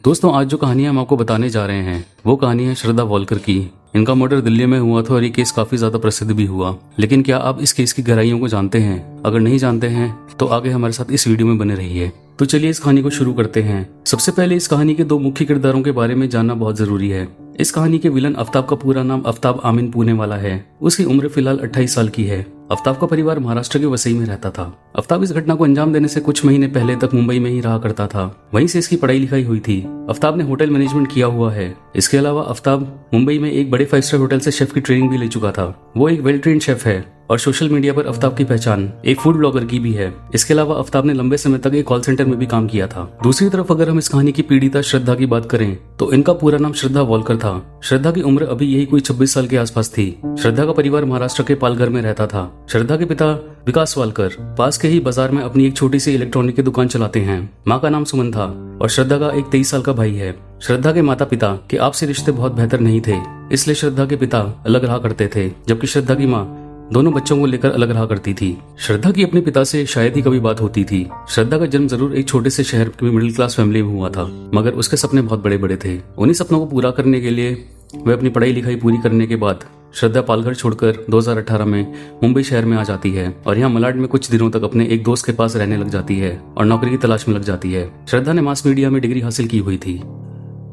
दोस्तों, आज जो कहानी हम आपको बताने जा रहे हैं वो कहानी है श्रद्धा वॉलकर की। इनका मर्डर दिल्ली में हुआ था और ये केस काफी ज्यादा प्रसिद्ध भी हुआ। लेकिन क्या आप इस केस की गहराइयों को जानते हैं? अगर नहीं जानते हैं तो आगे हमारे साथ इस वीडियो में बने रहिए। तो चलिए इस कहानी को शुरू करते हैं। सबसे पहले इस कहानी के दो मुख्य किरदारों के बारे में जानना बहुत जरूरी है। इस कहानी के विलन आफ्ताब का पूरा नाम आफ्ताब आमीन पूने वाला है। उसकी उम्र फिलहाल 28 साल की है। आफ्ताब का परिवार महाराष्ट्र के वसई में रहता था। आफ्ताब इस घटना को अंजाम देने से कुछ महीने पहले तक मुंबई में ही रहा करता था। वहीं से इसकी पढ़ाई लिखाई हुई थी। आफ्ताब ने होटल मैनेजमेंट किया हुआ है। इसके अलावा आफ्ताब मुंबई में एक बड़े 5 स्टार होटल से शेफ की ट्रेनिंग भी ले चुका था। वो एक वेल ट्रेन्ड शेफ है और सोशल मीडिया पर आफ्ताब की पहचान एक फूड ब्लॉगर की भी है। इसके अलावा आफ्ताब ने लंबे समय तक एक कॉल सेंटर में भी काम किया था। दूसरी तरफ अगर हम इस कहानी की पीड़िता श्रद्धा की बात करें तो इनका पूरा नाम श्रद्धा वॉलकर था। श्रद्धा की उम्र अभी यही कोई 26 साल के आसपास थी। श्रद्धा का परिवार महाराष्ट्र के पालघर में रहता था। श्रद्धा के पिता विकास वालकर पास के ही बाजार में अपनी एक छोटी सी इलेक्ट्रॉनिक की दुकान चलाते हैं। माँ का नाम सुमन था और श्रद्धा का एक 23 साल का भाई है। श्रद्धा के माता पिता के आपसी रिश्ते बहुत बेहतर नहीं थे, इसलिए श्रद्धा के पिता अलग रहा करते थे, जबकि श्रद्धा की माँ दोनों बच्चों को लेकर अलग रहा करती थी। श्रद्धा की अपने पिता से शायद ही कभी बात होती थी। श्रद्धा का जन्म जरूर एक छोटे से शहर की मिडिल क्लास फैमिली में हुआ था, मगर उसके सपने बहुत बड़े बड़े थे। उन्हीं सपनों को पूरा करने के लिए वह अपनी पढ़ाई लिखाई पूरी करने के बाद श्रद्धा पालघर छोड़कर 2018 में मुंबई शहर में आ जाती है और यहाँ मलाड में कुछ दिनों तक अपने एक दोस्त के पास रहने लग जाती है और नौकरी की तलाश में लग जाती है। श्रद्धा ने मास मीडिया में डिग्री हासिल की हुई थी।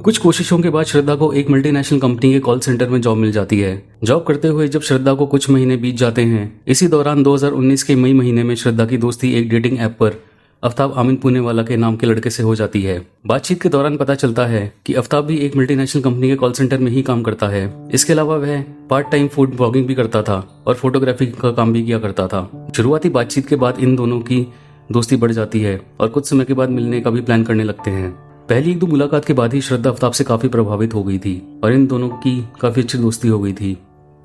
कुछ कोशिशों के बाद श्रद्धा को एक मल्टीनेशनल कंपनी के कॉल सेंटर में जॉब मिल जाती है। जॉब करते हुए जब श्रद्धा को कुछ महीने बीत जाते हैं, इसी दौरान 2019 के मई महीने में श्रद्धा की दोस्ती एक डेटिंग ऐप पर आफ्ताब आमीन पूने वाला के नाम के लड़के से हो जाती है। बातचीत के दौरान पता चलता है कि आफ्ताब भी एक मल्टीनेशनल कंपनी के कॉल सेंटर में ही काम करता है। इसके अलावा वह पार्ट टाइम फूड ब्लॉगिंग भी करता था और फोटोग्राफी का काम भी किया करता था। शुरुआती बातचीत के बाद इन दोनों की दोस्ती बढ़ जाती है और कुछ समय के बाद मिलने का भी प्लान करने लगते हैं। पहली एक दो मुलाकात के बाद ही श्रद्धा आफ्ताब से काफी प्रभावित हो गई थी और इन दोनों की काफी अच्छी दोस्ती हो गई थी।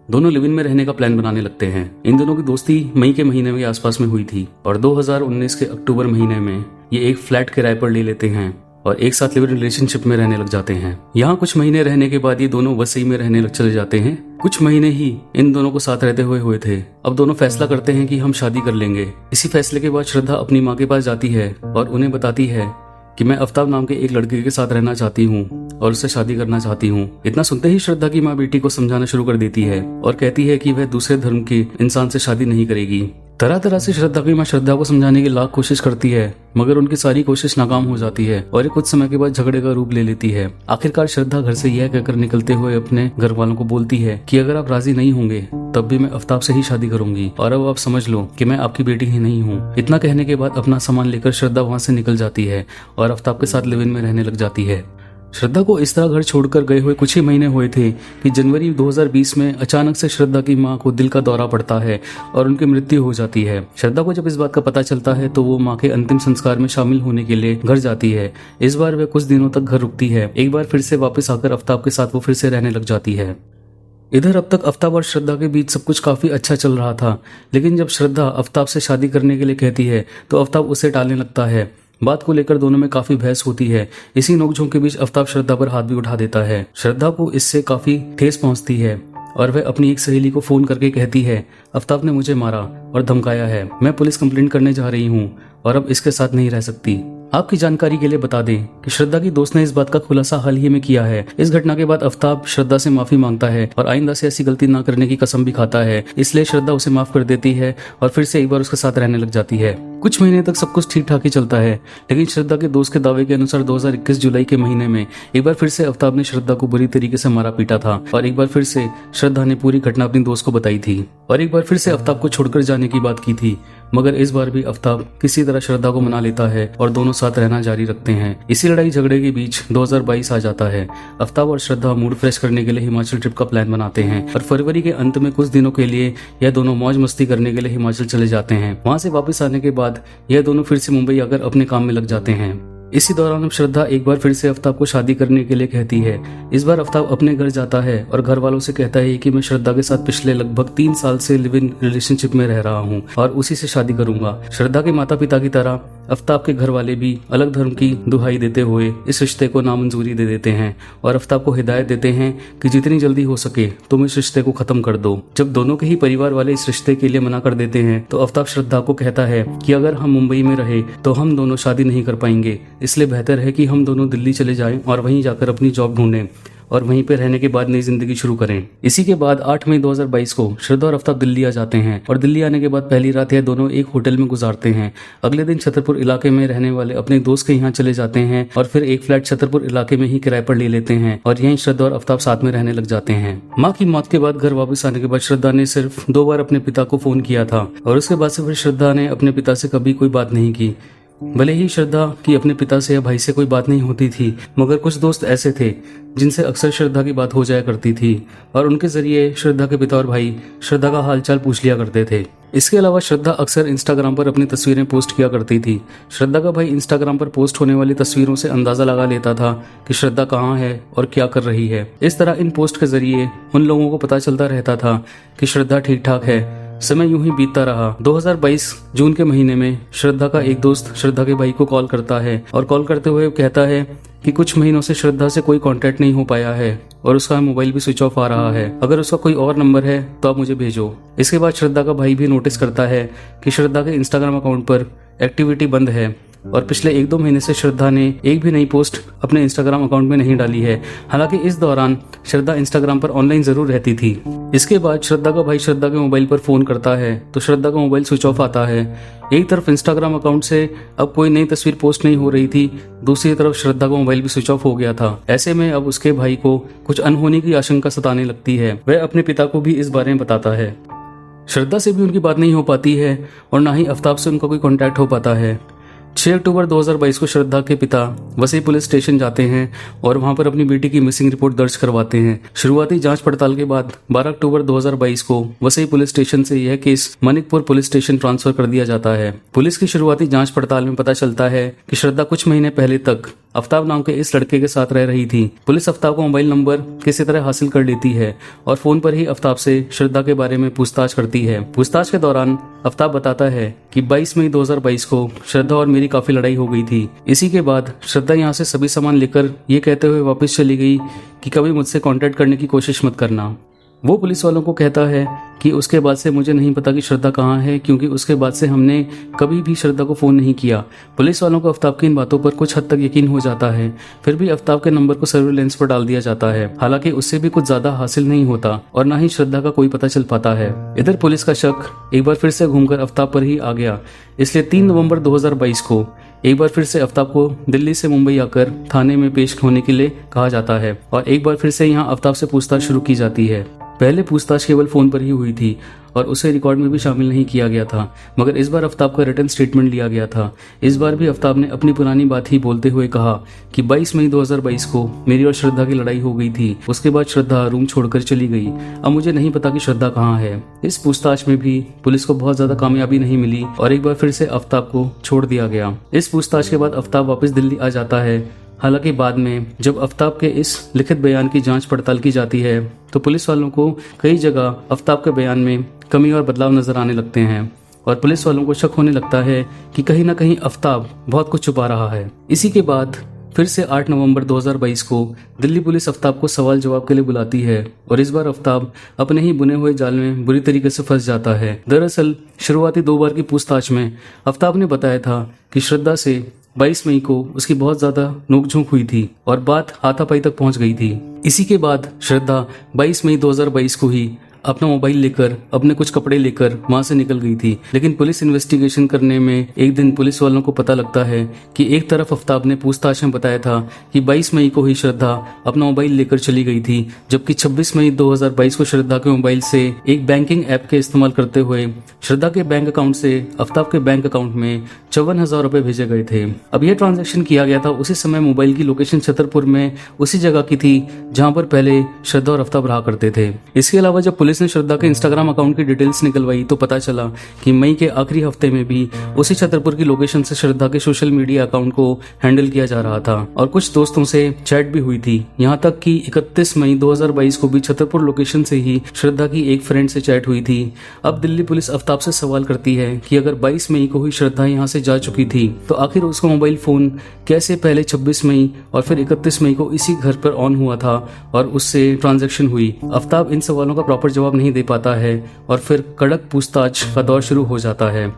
दोनों लिव इन में रहने का प्लान बनाने लगते हैं। इन दोनों की दोस्ती मई के महीने के आसपास में हुई थी और 2019 के अक्टूबर महीने में ये एक फ्लैट किराए पर ले लेते हैं और एक साथ लिव इन रिलेशनशिप में रहने लग जाते हैं। यहाँ कुछ महीने रहने के बाद ये दोनों वसई में रहने लग चले जाते हैं। कुछ महीने ही इन दोनों को साथ रहते हुए थे। अब दोनों फैसला करते हैं कि हम शादी कर लेंगे। इसी फैसले के बाद श्रद्धा अपनी माँ के पास जाती है और उन्हें बताती है कि मैं आफ्ताब नाम के एक लड़के के साथ रहना चाहती हूँ और उससे शादी करना चाहती हूँ। इतना सुनते ही श्रद्धा की माँ बेटी को समझाना शुरू कर देती है और कहती है कि वह दूसरे धर्म के इंसान से शादी नहीं करेगी। तरह तरह से श्रद्धा की माँ श्रद्धा को समझाने की लाख कोशिश करती है, मगर उनकी सारी कोशिश नाकाम हो जाती है और ये कुछ समय के बाद झगड़े का रूप ले लेती है। आखिरकार श्रद्धा घर से यह कहकर निकलते हुए अपने घर वालों को बोलती है कि अगर आप राजी नहीं होंगे तब भी मैं आफ्ताब से ही शादी करूंगी और अब आप समझ लो कि मैं आपकी बेटी ही नहीं हूँ। इतना कहने के बाद अपना सामान लेकर श्रद्धा वहाँ से निकल जाती है और आफ्ताब के साथ लिव इन में रहने लग जाती है। श्रद्धा को इस तरह घर छोड़कर गए हुए कुछ ही महीने हुए थे कि जनवरी 2020 में अचानक से श्रद्धा की मां को दिल का दौरा पड़ता है और उनकी मृत्यु हो जाती है। श्रद्धा को जब इस बात का पता चलता है तो वो मां के अंतिम संस्कार में शामिल होने के लिए घर जाती है। इस बार वह कुछ दिनों तक घर रुकती है। एक बार फिर से वापस आकर आफ्ताब के साथ वो फिर से रहने लग जाती है। इधर अब तक आफ्ताब और श्रद्धा के बीच सब कुछ काफी अच्छा चल रहा था, लेकिन जब श्रद्धा आफ्ताब से शादी करने के लिए कहती है तो आफ्ताब उसे टालने लगता है। बात को लेकर दोनों में काफी बहस होती है। इसी नोकझोंक के बीच आफ्ताब श्रद्धा पर हाथ भी उठा देता है। श्रद्धा को इससे काफी ठेस पहुंचती है और वह अपनी एक सहेली को फोन करके कहती है, आफ्ताब ने मुझे मारा और धमकाया है। मैं पुलिस कंप्लेंट करने जा रही हूँ और अब इसके साथ नहीं रह सकती। आपकी जानकारी के लिए बता दें कि श्रद्धा की दोस्त ने इस बात का खुलासा हाल ही में किया है। इस घटना के बाद आफ्ताब श्रद्धा से माफी मांगता है और आइंदा से ऐसी गलती ना करने की कसम भी खाता है। इसलिए श्रद्धा उसे माफ कर देती है और फिर से एक बार उसके साथ रहने लग जाती है। कुछ महीने तक सब कुछ ठीक ठाक ही चलता है, लेकिन श्रद्धा के दोस्त के दावे के अनुसार 2021 जुलाई के महीने में एक बार फिर से आफ्ताब ने श्रद्धा को बुरी तरीके से मारा पीटा था और एक बार फिर से श्रद्धा ने पूरी घटना अपनी दोस्त को बताई थी और एक बार फिर से आफ्ताब को छोड़कर जाने की बात की थी। मगर इस बार भी आफ्ताब किसी तरह श्रद्धा को मना लेता है और दोनों साथ रहना जारी रखते हैं। इसी लड़ाई झगड़े के बीच 2022 आ जाता है। आफ्ताब और श्रद्धा मूड फ्रेश करने के लिए हिमाचल ट्रिप का प्लान बनाते हैं और फरवरी के अंत में कुछ दिनों के लिए यह दोनों मौज मस्ती करने के लिए हिमाचल चले जाते हैं। वहां से वापस आने के बाद यह दोनों फिर से मुंबई आकर अपने काम में लग जाते हैं। इसी दौरान अब श्रद्धा एक बार फिर से आफ्ताब को शादी करने के लिए कहती है। इस बार आफ्ताब अपने घर जाता है और घर वालों से कहता है कि मैं श्रद्धा के साथ पिछले लगभग 3 साल से लिव इन रिलेशनशिप में रह रहा हूँ और उसी से शादी करूंगा। श्रद्धा के माता पिता की तरह आफ्ताब के घर वाले भी अलग धर्म की दुहाई देते हुए इस रिश्ते को नामंजूरी दे देते हैं और आफ्ताब को हिदायत देते हैं कि जितनी जल्दी हो सके तुम इस रिश्ते को खत्म कर दो। जब दोनों के ही परिवार वाले इस रिश्ते के लिए मना कर देते हैं तो आफ्ताब श्रद्धा को कहता है कि अगर हम मुंबई में रहे तो हम दोनों शादी नहीं कर पाएंगे, इसलिए बेहतर है कि हम दोनों दिल्ली चले जाएं और वहीं जाकर अपनी जॉब ढूंढें और वहीं पे रहने के बाद नई जिंदगी शुरू करें। इसी के बाद 8 मई 2022 को श्रद्धा और आफ्ताब दिल्ली आ जाते हैं और दिल्ली आने के बाद पहली रात यह दोनों एक होटल में गुजारते हैं। अगले दिन छतरपुर इलाके में रहने वाले अपने दोस्त के यहाँ चले जाते हैं और फिर एक फ्लैट छतरपुर इलाके में ही किराए पर ले लेते हैं और यहीं श्रद्धा और आफ्ताब साथ में रहने लग जाते हैं। माँ की मौत के बाद घर वापस आने के बाद श्रद्धा ने सिर्फ 2 बार अपने पिता को फोन किया था और उसके बाद से फिर श्रद्धा ने अपने पिता से कभी कोई बात नहीं की। भले ही श्रद्धा की अपने पिता से या भाई से कोई बात नहीं होती थी, मगर कुछ दोस्त ऐसे थे जिनसे अक्सर श्रद्धा की बात हो जाया करती थी और उनके जरिए श्रद्धा के पिता और भाई श्रद्धा का हालचाल पूछ लिया करते थे। इसके अलावा श्रद्धा अक्सर इंस्टाग्राम पर अपनी तस्वीरें पोस्ट किया करती थी। श्रद्धा का भाई इंस्टाग्राम पर पोस्ट होने वाली तस्वीरों से अंदाजा लगा लेता था कि श्रद्धा कहाँ है और क्या कर रही है। इस तरह इन पोस्ट के जरिए उन लोगों को पता चलता रहता था कि श्रद्धा ठीक ठाक है। समय यूं ही बीतता रहा। 2022 जून के महीने में श्रद्धा का एक दोस्त श्रद्धा के भाई को कॉल करता है और कॉल करते हुए कहता है कि कुछ महीनों से श्रद्धा से कोई कांटेक्ट नहीं हो पाया है और उसका मोबाइल भी स्विच ऑफ आ रहा है। अगर उसका कोई और नंबर है तो आप मुझे भेजो। इसके बाद श्रद्धा का भाई भी नोटिस करता है कि श्रद्धा के इंस्टाग्राम अकाउंट पर एक्टिविटी बंद है और पिछले 1-2 महीने से श्रद्धा ने एक भी नई पोस्ट अपने इंस्टाग्राम अकाउंट में नहीं डाली है। हालांकि इस दौरान श्रद्धा इंस्टाग्राम पर ऑनलाइन जरूर रहती थी। इसके बाद श्रद्धा का भाई श्रद्धा के मोबाइल पर फोन करता है तो श्रद्धा का मोबाइल स्विच ऑफ आता है। एक तरफ इंस्टाग्राम अकाउंट से अब कोई नई तस्वीर पोस्ट नहीं हो रही थी, दूसरी तरफ श्रद्धा का मोबाइल भी स्विच ऑफ हो गया था। ऐसे में अब उसके भाई को कुछ अनहोनी की आशंका सताने लगती है। वह अपने पिता को भी इस बारे में बताता है। श्रद्धा से भी उनकी बात नहीं हो पाती है और ना ही आफ्ताब से उनका कोई कॉन्टैक्ट हो पाता है। 6 अक्टूबर 2022 को श्रद्धा के पिता वसई पुलिस स्टेशन जाते हैं और वहां पर अपनी बेटी की मिसिंग रिपोर्ट दर्ज करवाते हैं। शुरुआती जांच पड़ताल के बाद 12 अक्टूबर 2022 को वसई पुलिस स्टेशन से यह case Manikpur police station transfer कर दिया जाता है। पुलिस की शुरुआती जांच पड़ताल में पता चलता है कि श्रद्धा कुछ महीने पहले तक आफ्ताब नाम के इस लड़के के साथ रह रही थी। पुलिस आफ्ताब का मोबाइल नंबर किसी तरह हासिल कर लेती है और फोन पर ही आफ्ताब से श्रद्धा के बारे में पूछताछ करती है। पूछताछ के दौरान आफ्ताब बताता है कि 22 मई 2022 को श्रद्धा और मेरी काफी लड़ाई हो गई थी। इसी के बाद श्रद्धा यहाँ से सभी सामान लेकर ये कहते हुए वापस चली गई कि कभी मुझसे कांटेक्ट करने की कोशिश मत करना। वो पुलिस वालों को कहता है कि उसके बाद से मुझे नहीं पता कि श्रद्धा कहाँ है, क्योंकि उसके बाद से हमने कभी भी श्रद्धा को फ़ोन नहीं किया। पुलिस वालों को आफ्ताब की इन बातों पर कुछ हद तक यकीन हो जाता है। फिर भी आफ्ताब के नंबर को सर्विलेंस पर डाल दिया जाता है। हालांकि उससे भी कुछ ज़्यादा हासिल नहीं होता और ना ही श्रद्धा का कोई पता चल पाता है। इधर पुलिस का शक एक बार फिर से घूमकर आफ्ताब पर ही आ गया। इसलिए 3 नवंबर 2022 को एक बार फिर से आफ्ताब को दिल्ली से मुंबई आकर थाने में पेश होने के लिए कहा जाता है और एक बार फिर से यहाँ आफ्ताब से पूछताछ शुरू की जाती है। पहले पूछताछ केवल फोन पर ही हुई थी और उसे रिकॉर्ड में भी शामिल नहीं किया गया था, मगर इस बार आफ्ताब का रिटन स्टेटमेंट लिया गया था। इस बार भी आफ्ताब ने अपनी पुरानी बात ही बोलते हुए कहा कि 22 मई 2022 को मेरी और श्रद्धा की लड़ाई हो गई थी। उसके बाद श्रद्धा रूम छोड़कर चली गई। अब मुझे नहीं पता कि श्रद्धा कहाँ है। इस पूछताछ में भी पुलिस को बहुत ज्यादा कामयाबी नहीं मिली और एक बार फिर से आफ्ताब को छोड़ दिया गया। इस पूछताछ के बाद आफ्ताब वापस दिल्ली आ जाता है। हालांकि बाद में जब आफ्ताब के इस लिखित बयान की जांच पड़ताल की जाती है तो पुलिस वालों को कई जगह आफ्ताब के बयान में कमी और बदलाव नजर आने लगते हैं और पुलिस वालों को शक होने लगता है कि कहीं ना कहीं आफ्ताब बहुत कुछ छुपा रहा है। इसी के बाद फिर से 8 नवंबर 2022 को दिल्ली पुलिस आफ्ताब को सवाल जवाब के लिए बुलाती है और इस बार आफ्ताब अपने ही बुने हुए जाल में बुरी तरीके से फंस जाता है। दरअसल शुरुआती 2 बार की पूछताछ में आफ्ताब ने बताया था कि श्रद्धा से 22 मई को उसकी बहुत ज्यादा नोकझोंक हुई थी और बात हाथापाई तक पहुंच गई थी। इसी के बाद श्रद्धा 22 मई 2022 को ही अपना मोबाइल लेकर अपने कुछ कपड़े लेकर वहां से निकल गई थी। लेकिन पुलिस इन्वेस्टिगेशन करने में एक दिन पुलिस वालों को पता लगता है कि एक तरफ आफ्ताब ने पूछताछ में बताया था कि 22 मई को ही श्रद्धा अपना मोबाइल लेकर चली गई थी, जबकि 26 मई 2022 को श्रद्धा के मोबाइल से एक बैंकिंग ऐप के इस्तेमाल करते हुए श्रद्धा के बैंक अकाउंट से आफ्ताब के बैंक अकाउंट में 54,000 रुपए भेजे गए थे। अब यह ट्रांजैक्शन किया गया था उसी समय मोबाइल की लोकेशन छतरपुर में उसी जगह की थी जहाँ पर पहले श्रद्धा और आफ्ताब रहा करते थे। इसके अलावा जब पुलिस ने श्रद्धा के इंस्टाग्राम अकाउंट की डिटेल्स निकलवाई तो पता चला कि मई के आखिरी हफ्ते में भी उसी छतरपुर की लोकेशन से श्रद्धा के सोशल मीडिया अकाउंट को हैंडल किया जा रहा था और कुछ दोस्तों से चैट भी हुई थी। यहाँ तक कि 31 मई 2022 को भी छतरपुर लोकेशन से ही श्रद्धा की एक फ्रेंड से चैट हुई थी। अब दिल्ली पुलिस आफ्ताब से सवाल करती है कि अगर 22 मई को ही श्रद्धा यहाँ से जा चुकी थी तो आखिर उसका मोबाइल फोन कैसे पहले 26 मई और फिर 31 मई को इसी घर पर ऑन हुआ था और उससे ट्रांजैक्शन हुई। आफ्ताब इन सवालों का प्रॉपर जवाब नहीं दे पाता है और फिर कड़क पूछताछ का दौर शुरू हो जाता है।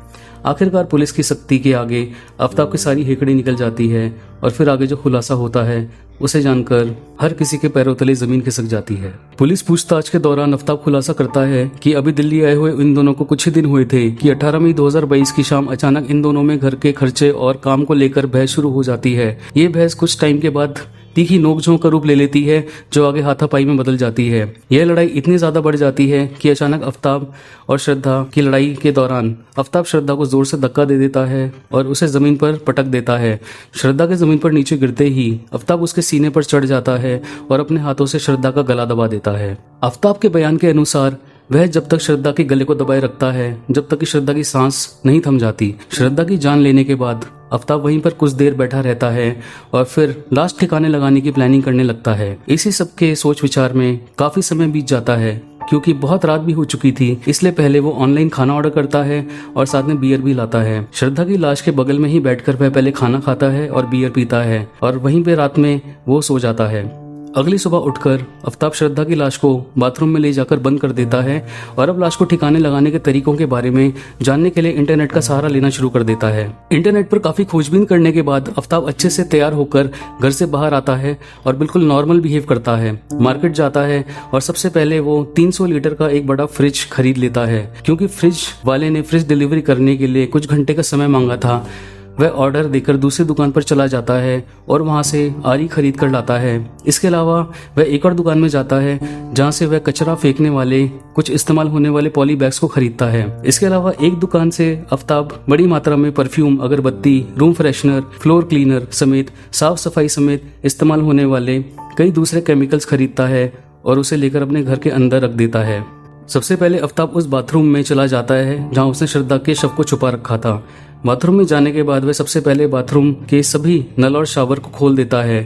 आखिरकार पुलिस की सख्ती के आगे आफ्ताब की सारी हेकड़ी निकल जाती है और फिर आगे जो खुलासा होता है उसे जानकर हर किसी के पैरों तले जमीन खिसक जाती है। पुलिस पूछताछ के दौरान आफ्ताब खुलासा करता है कि अभी दिल्ली आए हुए इन दोनों को कुछ ही दिन हुए थे कि 18 मई 2022 की शाम अचानक इन दोनों में घर के खर्चे और काम को लेकर बहस शुरू हो जाती है। ये बहस कुछ टाइम के बाद तीखी नोकझोंक का रूप ले लेती है जो आगे हाथापाई में बदल जाती है। यह लड़ाई इतनी ज्यादा बढ़ जाती है कि अचानक आफ्ताब और श्रद्धा की लड़ाई के दौरान आफ्ताब श्रद्धा को जोर से धक्का दे देता है और उसे जमीन पर पटक देता है। श्रद्धा के जमीन पर नीचे गिरते ही आफ्ताब उसके सीने पर चढ़ जाता है और अपने हाथों से श्रद्धा का गला दबा देता है। आफ्ताब के बयान के अनुसार वह जब तक श्रद्धा के गले को दबाए रखता है जब तक कि श्रद्धा की सांस नहीं थम जाती। श्रद्धा की जान लेने के बाद आफ्ताब वहीं पर कुछ देर बैठा रहता है और फिर लाश ठिकाने लगाने की प्लानिंग करने लगता है। इसी सब के सोच विचार में काफी समय बीत जाता है क्योंकि बहुत रात भी हो चुकी थी, इसलिए पहले वो ऑनलाइन खाना ऑर्डर करता है और साथ में बियर भी लाता है। श्रद्धा की लाश के बगल में ही बैठकर वह पहले खाना खाता है और बियर पीता है और वहीं पे रात में वो सो जाता है। अगली सुबह उठकर आफ्ताब श्रद्धा की लाश को बाथरूम में ले जाकर बंद कर देता है और अब लाश को ठिकाने लगाने के तरीकों के बारे में जानने के लिए इंटरनेट का सहारा लेना शुरू कर देता है। इंटरनेट पर काफी खोजबीन करने के बाद आफ्ताब अच्छे से तैयार होकर घर से बाहर आता है और बिल्कुल नॉर्मल बिहेव करता है। मार्केट जाता है और सबसे पहले वो 300 लीटर का एक बड़ा फ्रिज खरीद लेता है क्योंकि फ्रिज वाले ने फ्रिज डिलीवरी करने के लिए कुछ घंटे का समय मांगा था। वह ऑर्डर देकर दूसरी दुकान पर चला जाता है और वहां से आरी खरीद कर लाता है। इसके अलावा वह एक और दुकान में जाता है जहां से वह कचरा फेंकने वाले कुछ इस्तेमाल होने वाले पॉली बैग्स को खरीदता है। इसके अलावा एक दुकान से आफ्ताब बड़ी मात्रा में परफ्यूम, अगरबत्ती, रूम फ्रेशनर, फ्लोर क्लीनर समेत साफ सफाई समेत इस्तेमाल होने वाले कई दूसरे केमिकल्स खरीदता है और उसे लेकर अपने घर के अंदर रख देता है। सबसे पहले आफ्ताब उस बाथरूम में चला जाता है जहां उसने श्रद्धा के शव को छुपा रखा था। बाथरूम में जाने के बाद वह सबसे पहले बाथरूम के सभी नल और शावर को खोल देता है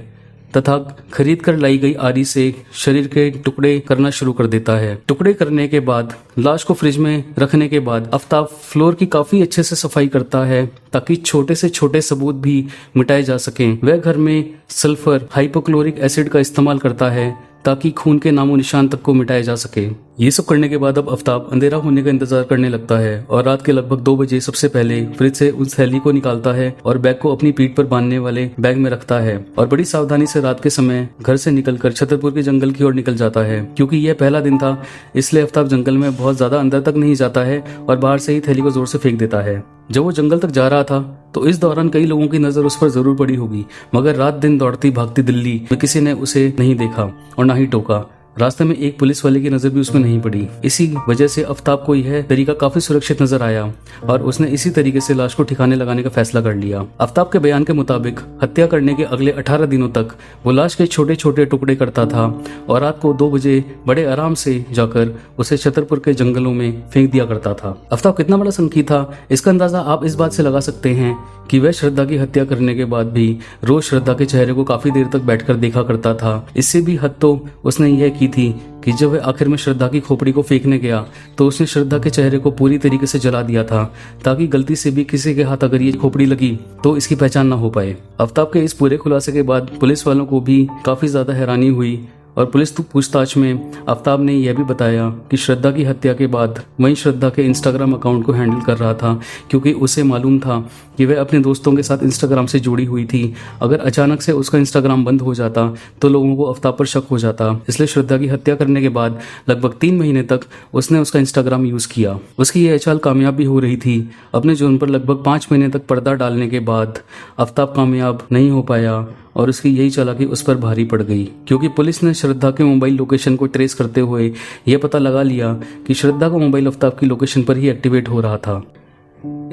तथा खरीद कर लाई गई आरी से शरीर के टुकड़े करना शुरू कर देता है। टुकड़े करने के बाद लाश को फ्रिज में रखने के बाद आफ्ताब फ्लोर की काफी अच्छे से सफाई करता है ताकि छोटे से छोटे सबूत भी मिटाए जा सकें। वह घर में सल्फर हाइपोक्लोरिक एसिड का इस्तेमाल करता है ताकि खून के नामो निशान तक को मिटाया जा सके। ये सब करने के बाद अब आफ्ताब अंधेरा होने का इंतजार करने लगता है और रात के लगभग 2 बजे सबसे पहले फ्रिज से उस थैली को निकालता है और बैग को अपनी पीठ पर बांधने वाले बैग में रखता है और बड़ी सावधानी से रात के समय घर से निकलकर छतरपुर के जंगल की ओर निकल जाता है। क्योंकि यह पहला दिन था इसलिए आफ्ताब जंगल में बहुत ज्यादा अंदर तक नहीं जाता है और बाहर से ही थैली को जोर से फेंक देता है। जब वो जंगल तक जा रहा था तो इस दौरान कई लोगों की नजर उस पर जरूर पड़ी होगी, मगर रात दिन दौड़ती भागती दिल्ली में किसी ने उसे नहीं देखा और ना ही टोका। रास्ते में एक पुलिस वाले की नजर भी उसमें नहीं पड़ी। इसी वजह से आफ्ताब को यह तरीका काफी सुरक्षित नजर आया और उसने इसी तरीके से लाश को ठिकाने लगाने का फैसला कर लिया। आफ्ताब के बयान के मुताबिक हत्या करने के अगले 18 दिनों तक वो लाश के छोटे छोटे टुकड़े करता था और रात को 2 बजे बड़े आराम से जाकर उसे छतरपुर के जंगलों में फेंक दिया करता था। आफ्ताब कितना बड़ा संकी था इसका अंदाजा आप इस बात से लगा सकते हैं कि वह श्रद्धा की हत्या करने के बाद भी रोज श्रद्धा के चेहरे को काफी देर तक बैठकर देखा करता था। इससे भी हद तो उसने यह की थी कि जब वह आखिर में श्रद्धा की खोपड़ी को फेंकने गया तो उसने श्रद्धा के चेहरे को पूरी तरीके से जला दिया था ताकि गलती से भी किसी के हाथ अगर ये खोपड़ी लगी तो इसकी पहचान ना हो पाए। आफ्ताब के इस पूरे खुलासे के बाद पुलिस वालों को भी काफी ज्यादा हैरानी हुई और पुलिस पूछताछ में आफ्ताब ने यह भी बताया कि श्रद्धा की हत्या के बाद वही श्रद्धा के इंस्टाग्राम अकाउंट को हैंडल कर रहा था क्योंकि उसे मालूम था कि वह अपने दोस्तों के साथ इंस्टाग्राम से जुड़ी हुई थी। अगर अचानक से उसका इंस्टाग्राम बंद हो जाता तो लोगों को आफ्ताब पर शक हो जाता। इसलिए श्रद्धा की हत्या करने के बाद लगभग 3 महीने तक उसने उसका इंस्टाग्राम यूज किया। उसकी यह चाल कामयाब भी हो रही थी। अपने जुर्म पर लगभग 5 महीने तक पर्दा डालने के बाद आफ्ताब कामयाब नहीं हो पाया और उसकी यही चालाकी उस पर भारी पड़ गई क्योंकि पुलिस ने श्रद्धा के मोबाइल लोकेशन को ट्रेस करते हुए यह पता लगा लिया कि श्रद्धा का मोबाइल आफ्ताब की लोकेशन पर ही एक्टिवेट हो रहा था।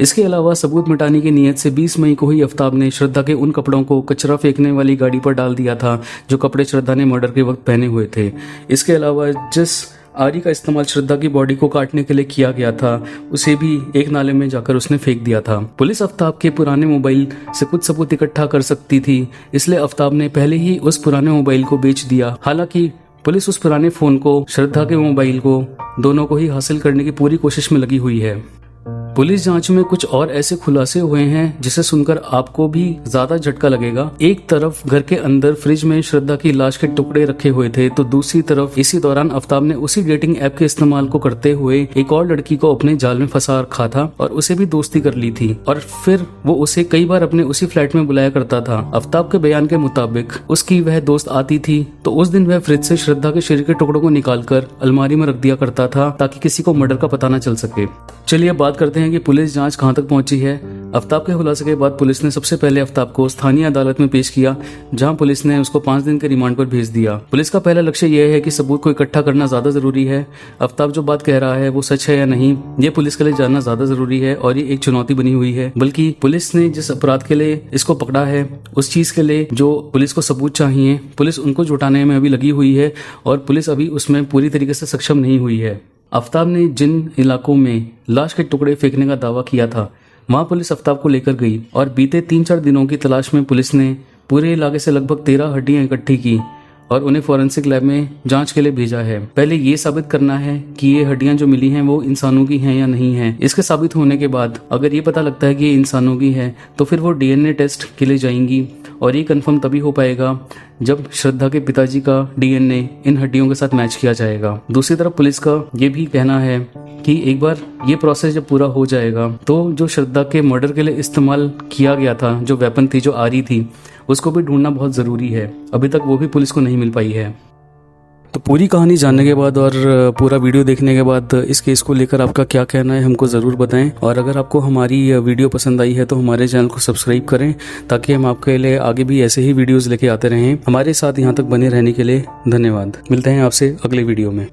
इसके अलावा सबूत मिटाने की नीयत से 20 मई को ही आफ्ताब ने श्रद्धा के उन कपड़ों को कचरा फेंकने वाली गाड़ी पर डाल दिया था जो कपड़े श्रद्धा ने मर्डर के वक्त पहने हुए थे। इसके अलावा जिस आरी का इस्तेमाल श्रद्धा की बॉडी को काटने के लिए किया गया था, उसे भी एक नाले में जाकर उसने फेंक दिया था। पुलिस आफ्ताब के पुराने मोबाइल से कुछ सबूत इकट्ठा कर सकती थी, इसलिए आफ्ताब ने पहले ही उस पुराने मोबाइल को बेच दिया। हालांकि पुलिस उस पुराने फोन को, श्रद्धा के मोबाइल को, दोनों को ही हासिल करने की पूरी कोशिश में लगी हुई है। पुलिस जांच में कुछ और ऐसे खुलासे हुए हैं जिसे सुनकर आपको भी ज्यादा झटका लगेगा। एक तरफ घर के अंदर फ्रिज में श्रद्धा की लाश के टुकड़े रखे हुए थे, तो दूसरी तरफ इसी दौरान आफ्ताब ने उसी डेटिंग ऐप के इस्तेमाल को करते हुए एक और लड़की को अपने जाल में फंसा रखा था और उसे भी दोस्ती कर ली थी, और फिर वो उसे कई बार अपने उसी फ्लैट में बुलाया करता था। आफ्ताब के बयान के मुताबिक उसकी वह दोस्त आती थी तो उस दिन वह फ्रिज से श्रद्धा के शरीर के टुकड़ों को निकालकर अलमारी में रख दिया करता था ताकि किसी को मर्डर का पता न चल सके। चलिए अब बात करते हैं कि पुलिस जांच कहां तक पहुंची है। आफ्ताब के खुलासे के बाद पुलिस ने सबसे पहले आफ्ताब को स्थानीय अदालत में पेश किया, जहां पुलिस ने उसको 5 दिन के रिमांड पर भेज दिया। पुलिस का पहला लक्ष्य यह है कि सबूत को इकट्ठा करना ज्यादा जरूरी है। आफ्ताब जो बात कह रहा है वो सच है या नहीं, ये पुलिस के लिए जानना ज्यादा जरूरी है और ये एक चुनौती बनी हुई है। बल्कि पुलिस ने जिस अपराध के लिए इसको पकड़ा है, उस चीज के लिए जो पुलिस को सबूत चाहिए, पुलिस उनको जुटाने में अभी लगी हुई है और पुलिस अभी उसमें पूरी तरीके से सक्षम नहीं हुई है। आफ्ताब ने जिन इलाकों में लाश के टुकड़े फेंकने का दावा किया था, वहां पुलिस आफ्ताब को लेकर गई और बीते 3-4 दिनों की तलाश में पुलिस ने पूरे इलाके से लगभग 13 हड्डियां इकट्ठी की और उन्हें फॉरेंसिक लैब में जांच के लिए भेजा है। पहले ये साबित करना है कि ये हड्डियां जो मिली हैं वो इंसानों की हैं या नहीं हैं। इसके साबित होने के बाद अगर ये पता लगता है कि ये इंसानों की है तो फिर वो डीएनए टेस्ट के लिए जाएंगी और ये कंफर्म तभी हो पाएगा जब श्रद्धा के पिताजी का डीएनए इन हड्डियों के साथ मैच किया जाएगा। दूसरी तरफ पुलिस का ये भी कहना है कि एक बार ये प्रोसेस जब पूरा हो जाएगा तो जो श्रद्धा के मर्डर के लिए इस्तेमाल किया गया था, जो वेपन थी, जो आरी थी, उसको भी ढूंढना बहुत ज़रूरी है। अभी तक वो भी पुलिस को नहीं मिल पाई है। तो पूरी कहानी जानने के बाद और पूरा वीडियो देखने के बाद इस केस को लेकर आपका क्या कहना है हमको ज़रूर बताएं। और अगर आपको हमारी वीडियो पसंद आई है तो हमारे चैनल को सब्सक्राइब करें ताकि हम आपके लिए आगे भी ऐसे ही वीडियोस लेके आते रहें। हमारे साथ यहाँ तक बने रहने के लिए धन्यवाद। मिलते हैं आपसे अगले वीडियो में।